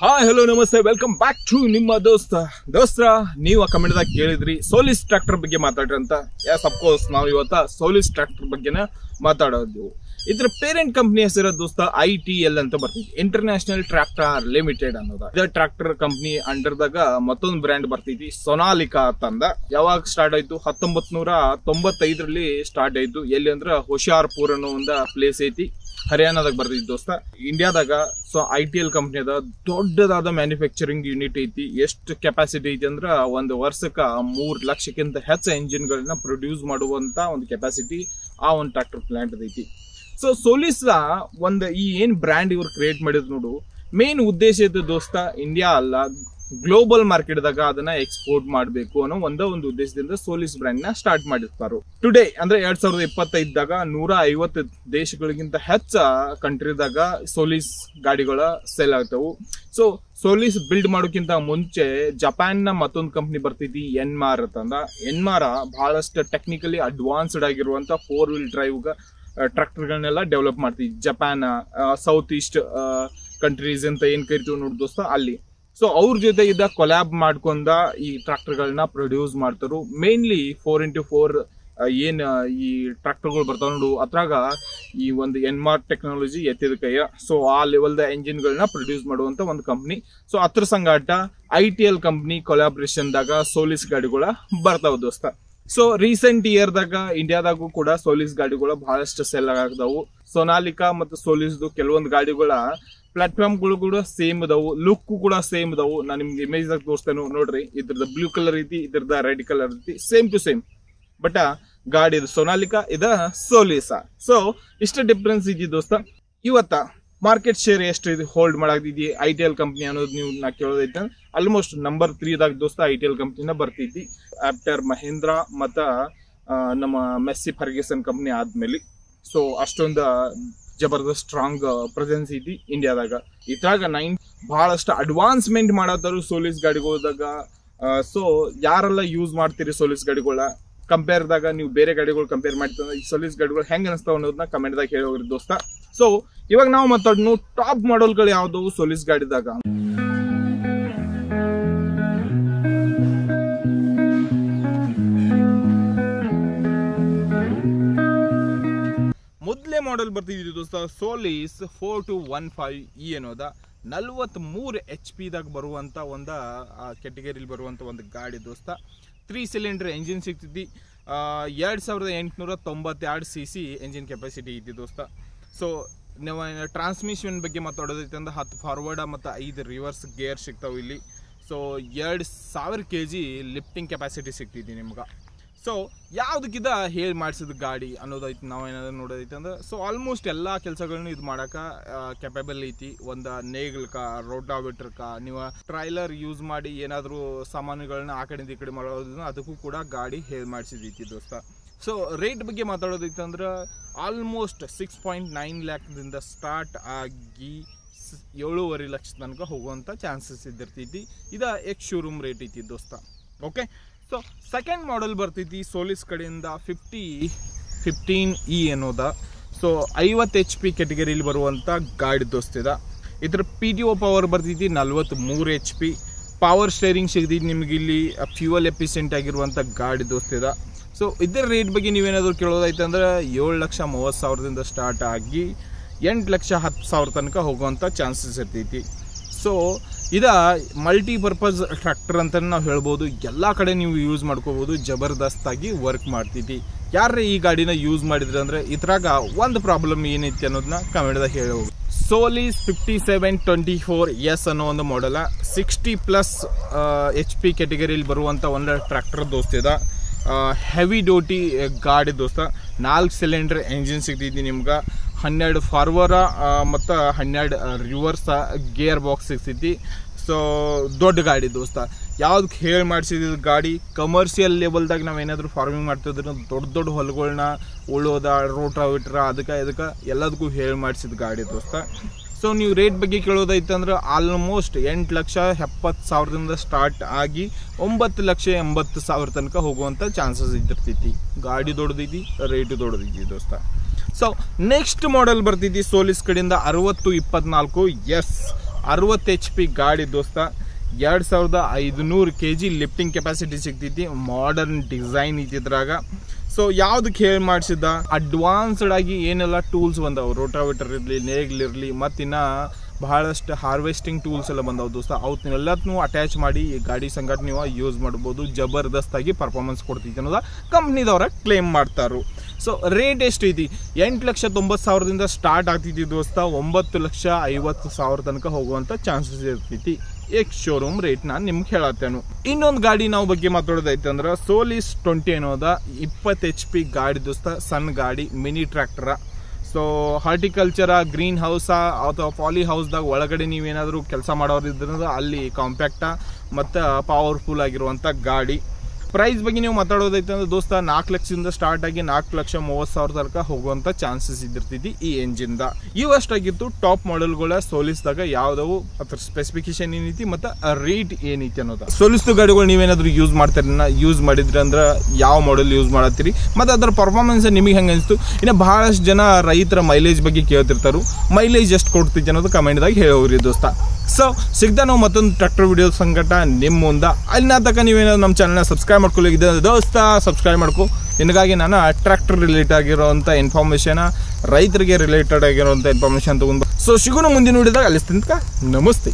Hi hello ನಮಸ್ತೆ welcome back to ನಿಮ್ಮ ದೋಸ್ತ ನೀವು ಕಮೆಂಟ್ದಾಗ ಕೇಳಿದ್ರಿ ಸೋಲಿಸ್ ಟ್ರ್ಯಾಕ್ಟರ್ ಬಗ್ಗೆ ಮಾತಾಡ್ರಿ ಅಂತ. ಎಸ್ ಅಫ್ಕೋರ್ಸ್ ನಾವು ಇವತ್ತ ಸೋಲಿಸ್ ಟ್ರ್ಯಾಕ್ಟರ್ ಬಗ್ಗೆನ ಮಾತಾಡೋದು. ಇದ್ರ ಪೇರೆಂಟ್ ಕಂಪ್ನಿ ಹೆಸರು ದೋಸ್ತ ITL ಅಂತ ಬರ್ತಿದೆ, ಇಂಟರ್ನ್ಯಾಷನಲ್ ಟ್ರ್ಯಾಕ್ಟರ್ ಲಿಮಿಟೆಡ್ ಅನ್ನೋದ. ಇದ ಟ್ರ್ಯಾಕ್ಟರ್ ಕಂಪ್ನಿ ಅಂಡರ್ದಾಗ ಮತ್ತೊಂದು ಬ್ರ್ಯಾಂಡ್ ಬರ್ತೈತಿ ಸೊನಾಲಿಕಾ ಅಂತಂದ. ಯಾವಾಗ ಸ್ಟಾರ್ಟ್ ಆಯ್ತು? 1995ರಲ್ಲಿ ಸ್ಟಾರ್ಟ್ ಆಯ್ತು. ಎಲ್ಲಿ ಅಂದ್ರ ಹುಷಾರ್ಪುರ್ ಅನ್ನೋ ಒಂದು ಪ್ಲೇಸ್ ಐತಿ, ಹರಿಯಾಣದಾಗ ಬರ್ತೈತಿ ದೋಸ್ತ. ಇಂಡಿಯಾದಾಗ ITL ಕಂಪ್ನಿ ಅದ, ದೊಡ್ಡದಾದ ಮ್ಯಾನುಫ್ಯಾಕ್ಚರಿಂಗ್ ಯೂನಿಟ್ ಐತಿ. ಎಷ್ಟು ಕೆಪಾಸಿಟಿ ಐತಿ ಅಂದ್ರ ಒಂದು ವರ್ಷಕ್ಕ 3 ಲಕ್ಷಕ್ಕಿಂತ ಹೆಚ್ಚು ಎಂಜಿನ್ ಗಳನ್ನ ಪ್ರೊಡ್ಯೂಸ್ ಮಾಡುವಂತ ಒಂದು ಕೆಪಾಸಿಟಿ ಆ ಒಂದು ಟ್ರಾಕ್ಟರ್ ಪ್ಲಾಂಟ್ ಐತಿ. ಸೊ ಸೋಲಿಸ್ ಒಂದು ಈ ಏನ್ ಬ್ರ್ಯಾಂಡ್ ಇವ್ರು ಕ್ರಿಯೇಟ್ ಮಾಡಿದ್ ನೋಡು, ಮೇನ್ ಉದ್ದೇಶ ಇದ್ದು ದೋಸ್ತ ಇಂಡಿಯಾ ಅಲ್ಲ, ಗ್ಲೋಬಲ್ ಮಾರ್ಕೆಟ್ ದಾಗ ಅದನ್ನ ಎಕ್ಸ್ಪೋರ್ಟ್ ಮಾಡಬೇಕು ಅನ್ನೋ ಒಂದು ಉದ್ದೇಶದಿಂದ ಸೋಲಿಸ್ ಬ್ರ್ಯಾಂಡ್ ನ ಸ್ಟಾರ್ಟ್ ಮಾಡಿರ್ತಾರು. ಟುಡೇ ಅಂದ್ರೆ 2025ದಾಗ 150 ದೇಶಗಳಿಗಿಂತ ಹೆಚ್ಚ ಕಂಟ್ರಿದಾಗ ಸೋಲಿಸ್ ಗಾಡಿಗಳ ಸೇಲ್ ಆಗ್ತಾವು. ಸೊ ಸೋಲಿಸ್ ಬಿಲ್ಡ್ ಮಾಡೋಕ್ಕಿಂತ ಮುಂಚೆ ಜಪಾನ್ ನ ಮತ್ತೊಂದು ಕಂಪ್ನಿ ಬರ್ತೈತಿ ಎನ್ಮಾರ್ ಅಂತಂದ. ಎನ್ಮಾರ ಬಹಳಷ್ಟು ಟೆಕ್ನಿಕಲಿ ಅಡ್ವಾನ್ಸ್ಡ್ ಆಗಿರುವಂತ 4 ವೀಲ್ ಡ್ರೈವ್ ಟ್ರಾಕ್ಟರ್ ಗಳನ್ನೆಲ್ಲ ಡೆವಲಪ್ ಮಾಡ್ತೀವಿ. ಜಪಾನ್, ಸೌತ್ ಈಸ್ಟ್ ಕಂಟ್ರೀಸ್ ಅಂತ ಏನ್ ಕರಿತೀವಿ ನೋಡ್ ದೋಸ್ತ, ಅಲ್ಲಿ. ಸೊ ಅವ್ರ ಜೊತೆ ಇದ್ದ ಕೊಲ್ಯಾಬ್ ಮಾಡ್ಕೊಂಡ ಈ ಟ್ರಾಕ್ಟರ್ ಗಳನ್ನ ಪ್ರೊಡ್ಯೂಸ್ ಮಾಡ್ತಾರು. ಮೇನ್ಲಿ 4x4 ಏನ್ ಈ ಟ್ರಾಕ್ಟರ್ ಗಳು ಬರ್ತಾವ ನೋಡು, ಅದ್ರಾಗ ಈ ಒಂದು ಎನ್ಮಾರ್ ಟೆಕ್ನಾಲಜಿ ಎತ್ತಿದ ಕೈಯ. ಸೊ ಆ ಲೆವೆಲ್ ದ ಎಂಜಿನ್ ಗಳನ್ನ ಪ್ರೊಡ್ಯೂಸ್ ಮಾಡುವಂತ ಒಂದು ಕಂಪ್ನಿ. ಸೊ ಅದ್ರ ಸಂಗಾಟ ITL ಕಂಪ್ನಿ ಕೊಲಾಬ್ರೇಷನ್ ದಾಗ ಸೋಲಿಸ್ ಗಾಡಿಗಳ ಬರ್ತಾವ ದೋಸ್ತ. ಸೊ ರೀಸೆಂಟ್ ಇಯರ್ ದಾಗ ಇಂಡಿಯಾದಾಗೂ ಕೂಡ ಸೋಲಿಸ್ ಗಾಡಿಗಳು ಬಹಳಷ್ಟು ಸೆಲ್ ಆಗ್ತಾವು. ಸೊನಾಲಿಕಾ ಮತ್ತು ಸೋಲಿಸ್ ಕೆಲವೊಂದು ಗಾಡಿಗಳ ಪ್ಲಾಟ್ಫಾರ್ಮ್ ಗಳು ಕೂಡ ಸೇಮ್ ಇದಾವು, ಲುಕ್ ಕೂಡ ಸೇಮ್ ಇದಾವು. ನಾನು ನಿಮ್ಗೆ ಇಮೇಜ್ ದಾಗ ತೋರಿಸ್ತೇನೆ ನೋಡ್ರಿ. ಇದ್ರದ ಬ್ಲೂ ಕಲರ್ ಐತಿ, ಇದ್ರದ ರೆಡ್ ಕಲರ್ ಐತಿ, ಸೇಮ್ ಟು ಸೇಮ್. ಬಟ್ ಗಾಡಿ ಸೊನಾಲಿಕಾ ಇದ ಸೋಲಿಸಾ. ಸೊ ಇಷ್ಟ ಡಿಫ್ರೆನ್ಸ್ ಐತಿ ದೋಸ್ತ. ಇವತ್ತ ಮಾರ್ಕೆಟ್ ಶೇರ್ ಎಷ್ಟು ಹೋಲ್ಡ್ ಮಾಡಾಕ್ತಿದ್ದಿ ITL ಕಂಪ್ನಿ ಅನ್ನೋದು ನೀವು ನಾ ಕೇಳೋದೈತೆ. ಆಲ್ಮೋಸ್ಟ್ ನಂಬರ್ 3 ದಾಗ ದೋಸ್ತ ITL ಕಂಪ್ನಿನ ಬರ್ತೈತಿ, ಆಫ್ಟರ್ ಮಹೇಂದ್ರ ಮತ್ತ ನಮ್ಮ ಮೆಸ್ಸಿ ಫರ್ಗ್ಯೂಸನ್ ಕಂಪ್ನಿ ಆದ್ಮೇಲೆ. ಸೊ ಅಷ್ಟೊಂದು ಜಬರ್ದಸ್ತ್ ಸ್ಟ್ರಾಂಗ್ ಪ್ರೆಸೆನ್ಸ್ ಐತಿ ಇಂಡಿಯಾದಾಗ. ಇದ್ರಾಗ ಬಹಳಷ್ಟು ಅಡ್ವಾನ್ಸ್ಮೆಂಟ್ ಮಾಡತ್ತಾರು ಸೋಲಿಸ್ ಗಾಡಿಗಳದಾಗ. ಸೊ ಯಾರೆಲ್ಲ ಯೂಸ್ ಮಾಡ್ತೀರಿ ಸೋಲಿಸ್ ಗಾಡಿಗಳ ಕಂಪೇರ್ ದಾಗ, ನೀವು ಬೇರೆ ಗಾಡಿಗಳು ಕಂಪೇರ್ ಮಾಡ್ತೀವಿ, ಈ ಸೋಲಿಸ್ ಗಾಡಿಗಳು ಹೆಂಗ್ ಅನಿಸ್ತಾವ ಅನ್ನೋದನ್ನ ಕಮೆಂಟ್ ದಾಗ ಹೇಳಿ ಹೋಗ್ರಿ ದೋಸ್ತ. ಸೊ ಇವಾಗ ನಾವು ಮಾತಾಡೋಣ ಟಾಪ್ ಮಾಡೆಲ್ಗಳು ಯಾವ್ದವು ಸೋಲಿಸ್ ಗಾಡಿದಾಗ. ಮೊದಲೇ ಮಾಡೆಲ್ ಬರ್ತಿದ್ವಿ ದೋಸ್ತ ಸೋಲಿಸ್ 4215E ಅನ್ನೋದ. 43 HP ದಾಗ ಬರುವಂತ ಒಂದು ಕೆಟಗರಿಲಿ ಬರುವಂತ ಒಂದು ಗಾಡಿ ದೋಸ್ತ. 3 ಸಿಲಿಂಡರ್ ಎಂಜಿನ್ ಸಿಗ್ತಿದ್ದಿ. 2892 cc ಎಂಜಿನ್ ಕೆಪಾಸಿಟಿ ಐತಿ ದೋಸ್ತ. ಸೊ ನಾವು ಟ್ರಾನ್ಸ್ಮಿಷನ್ ಬಗ್ಗೆ ಮಾತಾಡೋದೈತೆ ಅಂದ್ರೆ 10 ಫಾರ್ವರ್ಡ್ ಮತ್ತು 5 ರಿವರ್ಸ್ ಗೇರ್ ಸಿಗ್ತಾವೆ ಇಲ್ಲಿ. ಸೊ 2000 kg ಲಿಫ್ಟಿಂಗ್ ಕೆಪಾಸಿಟಿ ಸಿಗ್ತೈತಿ ನಿಮ್ಗೆ. ಸೊ ಯಾವುದಕ್ಕಿದ ಹೇಳಿ ಮಾಡಿಸಿದ ಗಾಡಿ ಅನ್ನೋದೈತಿ ನಾವು ಏನಾದ್ರು ನೋಡೋದೈತೆ ಅಂದ್ರೆ. ಸೊ ಆಲ್ಮೋಸ್ಟ್ ಎಲ್ಲ ಕೆಲಸಗಳನ್ನ ಇದು ಮಾಡೋಕೆ ಕೆಪೇಬಲ್ ಐತಿ. ಒಂದು ನೇಗ್ಲಕ, ರೋಟಾವೇಟರ್ಕ, ನೀವು ಟ್ರೈಲರ್ ಯೂಸ್ ಮಾಡಿ ಏನಾದರೂ ಸಾಮಾನುಗಳನ್ನ ಆ ಕಡೆಯಿಂದ ಈ ಕಡೆ ಮಾಡೋದನ್ನ ಅದಕ್ಕೂ ಕೂಡ ಗಾಡಿ ಹೇಳಿ ಮಾಡಿಸಿದೈತಿ ದೋಸ್ತ. ಸೊ ರೇಟ್ ಬಗ್ಗೆ ಮಾತಾಡೋದೈತೆ ಅಂದ್ರೆ ಆಲ್ಮೋಸ್ಟ್ 6.9 ಲ್ಯಾಕ್ದಿಂದ ಸ್ಟಾರ್ಟ್ ಆಗಿ 7.5 ಲಕ್ಷ ತನಕ ಹೋಗುವಂಥ ಚಾನ್ಸಸ್ ಇದ್ದಿರ್ತೈತಿ. ಇದು ಎಕ್ಸ್ ಶೋರೂಮ್ ರೇಟ್ ಐತಿ ದೋಸ್ತ. ಓಕೆ, ಸೊ ಸೆಕೆಂಡ್ ಮಾಡೆಲ್ ಬರ್ತೈತಿ ಸೋಲಿಸ್ ಕಡೆಯಿಂದ 5015E ಅನ್ನೋದ. ಸೊ 50 HP ಕೆಟಗರಿಲಿ ಬರುವಂಥ ಗಾಡಿ ದೋಸ್ತಿದ. ಇದ್ರ PTO ಪವರ್ ಬರ್ತೈತಿ 43 HP. ಪವರ್ ಸ್ಟೇರಿಂಗ್ ಸಿಗ್ತೈತಿ ನಿಮ್ಗೆ ಇಲ್ಲಿ. ಫ್ಯೂಯಲ್ ಎಫಿಷಿಯೆಂಟ್ ಆಗಿರುವಂಥ ಗಾಡಿ ದೋಸ್ತಿದ. ಸೊ ಇದರ ರೇಟ್ ಬಗ್ಗೆ ನೀವೇನಾದರೂ ಕೇಳೋದೈತೆ ಅಂದ್ರೆ 7,30,000ದಿಂದ ಸ್ಟಾರ್ಟ್ ಆಗಿ 8,10,000 ತನಕ ಹೋಗುವಂಥ ಚಾನ್ಸಸ್ ಇರ್ತೈತಿ. ಸೊ ಇದ ಮಲ್ಟಿಪರ್ಪಸ್ ಟ್ರ್ಯಾಕ್ಟರ್ ಅಂತ ನಾವು ಹೇಳ್ಬೋದು. ಎಲ್ಲ ಕಡೆ ನೀವು ಯೂಸ್ ಮಾಡ್ಕೋಬೋದು, ಜಬರ್ದಸ್ತಾಗಿ ವರ್ಕ್ ಮಾಡ್ತೈತಿ. ಯಾರೇ ಈ ಗಾಡಿನ ಯೂಸ್ ಮಾಡಿದ್ರೆ ಅಂದ್ರೆ ಇದ್ರಾಗ ಒಂದು ಪ್ರಾಬ್ಲಮ್ ಏನೈತಿ ಅನ್ನೋದನ್ನ ಕಮೆಂಟ್ದಾಗ ಹೇಳಬಹುದು. ಸೋಲಿಸ್ 5724S ಅನ್ನೋ ಒಂದು ಮಾಡೆಲ್ 60+ HP ಕೆಟಗರಿಲಿ ಬರುವಂಥ ಒಂದು ಟ್ರ್ಯಾಕ್ಟರ್ ದೋಸ್ತಿದ. ಹೆವಿ ಡ್ಯೂಟಿ ಗಾಡಿ ದೋಸ್ತ. 4 ಸಿಲಿಂಡರ್ ಎಂಜಿನ್ ಸಿಗ್ತೈತಿ ನಿಮ್ಗೆ. 12 ಫಾರ್ವರ್ ಮತ್ತು 12 ರಿವರ್ಸ್ ಗೇರ್ ಬಾಕ್ಸ್ ಸಿಗ್ತೈತಿ. ಸೊ ದೊಡ್ಡ ಗಾಡಿ ದೋಸ್ತ. ಯಾವ್ದಕ್ಕೆ ಹೇಳಿ ಮಾಡಿಸಿದ ಗಾಡಿ ಕಮರ್ಷಿಯಲ್ ಲೆವೆಲ್ದಾಗ ನಾವೇನಾದರೂ ಫಾರ್ಮಿಂಗ್ ಮಾಡ್ತಿದ್ರೆ ದೊಡ್ಡ ಹೊಲಗಳನ್ನ ಉಳೋದ, ರೋಟಾವೇಟರ್, ಅದಕ್ಕೆ ಎಲ್ಲದಕ್ಕೂ ಹೇಳಿ ಮಾಡಿಸಿದ ಗಾಡಿ ದೋಸ್ತ. ಸೊ ನೀವು ರೇಟ್ ಬಗ್ಗೆ ಕೇಳೋದೈತೆ ಅಂದ್ರೆ ಆಲ್ಮೋಸ್ಟ್ 8,70,000ದಿಂದ ಸ್ಟಾರ್ಟ್ ಆಗಿ 9,80,000 ತನಕ ಹೋಗುವಂಥ ಚಾನ್ಸಸ್ ಇದ್ದಿರ್ತೈತಿ. ಗಾಡಿ ದೊಡ್ಡದೈತಿ, ರೇಟು ದೊಡ್ಡದೈತಿ ದೋಸ್ತ. ಸೊ ನೆಕ್ಸ್ಟ್ ಮಾಡೆಲ್ ಬರ್ತಿದ್ದಿ ಸೋಲಿಸ್ ಕಡೆಯಿಂದ 6024S. 60 HP ಗಾಡಿ ದೋಸ್ತ. 2500 kg ಲಿಫ್ಟಿಂಗ್ ಕೆಪಾಸಿಟಿ ಸಿಗ್ತೈತಿ. ಮಾಡರ್ನ್ ಡಿಸೈನ್ ಇದ್ರಾಗ. ಸೊ ಯಾವ್ದಕ್ಕೆ ಹೇಳಿ ಮಾಡಿಸಿದ್ದ, ಅಡ್ವಾನ್ಸ್ಡ್ ಆಗಿ ಏನೆಲ್ಲ ಟೂಲ್ಸ್ ಬಂದವು, ರೋಟಾವೇಟರ್ ಇರಲಿ, ನೇಗ್ಲಿರಲಿ, ಮತ್ತಿನ್ನ ಬಹಳಷ್ಟು ಹಾರ್ವೆಸ್ಟಿಂಗ್ ಟೂಲ್ಸ್ ಎಲ್ಲ ಬಂದವು ದೋಸ್ತ. ಅವನ್ನೆಲ್ಲನೂ ಅಟ್ಯಾಚ್ ಮಾಡಿ ಈ ಗಾಡಿ ಸಂಗಟ ನೀವು ಯೂಸ್ ಮಾಡ್ಬೋದು. ಜಬರ್ದಸ್ತಾಗಿ ಪರ್ಫಾರ್ಮೆನ್ಸ್ ಕೊಡ್ತೈತಿ ಅನ್ನೋದ ಕಂಪ್ನಿದವ್ರ ಕ್ಲೇಮ್ ಮಾಡ್ತಾರು. ಸೊ ರೇಟ್ ಎಷ್ಟು ಐತಿ, 8,90,000ದಿಂದ ಸ್ಟಾರ್ಟ್ ಆಗ್ತೈತಿ ದೋಸ್ತ. 9,50,000 ತನಕ ಹೋಗುವಂಥ ಚಾನ್ಸಸ್ ಇರ್ತೈತಿ. ಶೋರೂಮ್ ರೇಟ್ ನಾನು ನಿಮ್ಗೆ ಹೇಳತ್ತೇನು. ಇನ್ನೊಂದು ಗಾಡಿ ನಾವು ಬಗ್ಗೆ ಮಾತಾಡೋದೈತೆ ಅಂದ್ರೆ ಸೋಲಿಸ್ 20 ಅನ್ನೋದ 20 HP ಗಾಡಿ ದೋಸ್ತ. ಸಣ್ಣ ಗಾಡಿ, ಮಿನಿ ಟ್ರ್ಯಾಕ್ಟರ. ಸೊ ಹಾರ್ಟಿಕಲ್ಚರ, ಗ್ರೀನ್ ಹೌಸಾ ಅಥವಾ ಪಾಲಿ ಹೌಸ್ದಾಗ ಒಳಗಡೆ ನೀವೇನಾದರೂ ಕೆಲಸ ಮಾಡೋರು ಇದ್ರಿಂದ ಅಲ್ಲಿ ಕಾಂಪ್ಯಾಕ್ಟ ಮತ್ತು ಪವರ್ಫುಲ್ ಆಗಿರುವಂಥ ಗಾಡಿ. ಪ್ರೈಸ್ ಬಗ್ಗೆ ನೀವು ಮಾತಾಡೋದೈತೆ ಅಂದ್ರೆ ದೋಸ್ತ 4 ಲಕ್ಷದಿಂದ ಸ್ಟಾರ್ಟ್ ಆಗಿ 4,30,000 ತನಕ ಹೋಗುವಂಥ ಚಾನ್ಸಸ್ ಇದ್ದಿರ್ತೈತಿ ಈ ಎಂಜಿನ್ದ. ಇವು ಅಷ್ಟಾಗಿತ್ತು ಟಾಪ್ ಮಾಡೆಲ್ಗಳ ಸೋಲಿಸ್ದಾಗ ಯಾವ್ದವು, ಅದ್ರ ಸ್ಪೆಸಿಫಿಕೇಶನ್ ಏನೈತಿ ಮತ್ತು ರೇಟ್ ಏನೈತಿ ಅನ್ನೋದು. ಸೋಲಿಸ್ದು ಗಾಡಿಗಳು ನೀವೇನಾದ್ರೂ ಯೂಸ್ ಮಾಡ್ತೀರ, ಯೂಸ್ ಮಾಡಿದ್ರಿ ಅಂದ್ರೆ ಯಾವ ಮಾಡೆಲ್ ಯೂಸ್ ಮಾಡತ್ತೀರಿ ಮತ್ತು ಅದರ ಪರ್ಫಾರ್ಮೆನ್ಸ್ ನಿಮಗೆ ಹೆಂಗೆ ಅನಿಸ್ತು. ಇನ್ನು ಬಹಳಷ್ಟು ಜನ ರೈತರ ಮೈಲೇಜ್ ಬಗ್ಗೆ ಕೇಳ್ತಿರ್ತಾರು. ಮೈಲೇಜ್ ಎಷ್ಟು ಕೊಡ್ತೈತಿ ಅನ್ನೋದು ಕಮೆಂಟ್ದಾಗ ಹೇಳೋರಿ ದೋಸ್ತ. ಸೊ ಸಿಗ್ತಾ ನಾವು ಮತ್ತೊಂದು ಟ್ರ್ಯಾಕ್ಟರ್ ವಿಡಿಯೋ ಸಂಗಟ ನಿಮ್ಮ ಮುಂದೆ. ಅಲ್ಲಿ ತನಕ ನೀವೇನಾದ್ರು ನಮ್ಮ ಚಾನಲ್ನ ಸಬ್ಸ್ಕ್ರೈಬ್ ಮಾಡ್ಕೊಳ್ಳಿದೆ ದೋಸ್ತ, ಸಬ್ಸ್ಕ್ರೈಬ್ ಮಾಡ್ಕೊ. ನಿನಗಾಗಿ ನಾನು ಟ್ರ್ಯಾಕ್ಟರ್ ರಿಲೇಟೆಡ್ ಆಗಿರೋಂಥ ಇನ್ಫಾರ್ಮೇಷನ್, ರೈತರಿಗೆ ರಿಲೇಟೆಡ್ ಆಗಿರೋಂಥ ಇನ್ಫಾರ್ಮೇಷನ್ ತೊಗೊಂಡು. ಸೊ ಸಿಗೋಣ ಮುಂದಿನ ವಿಡಿಯೋದಾಗ. ಅಲ್ಲಿ ತನಕ ನಮಸ್ತೆ.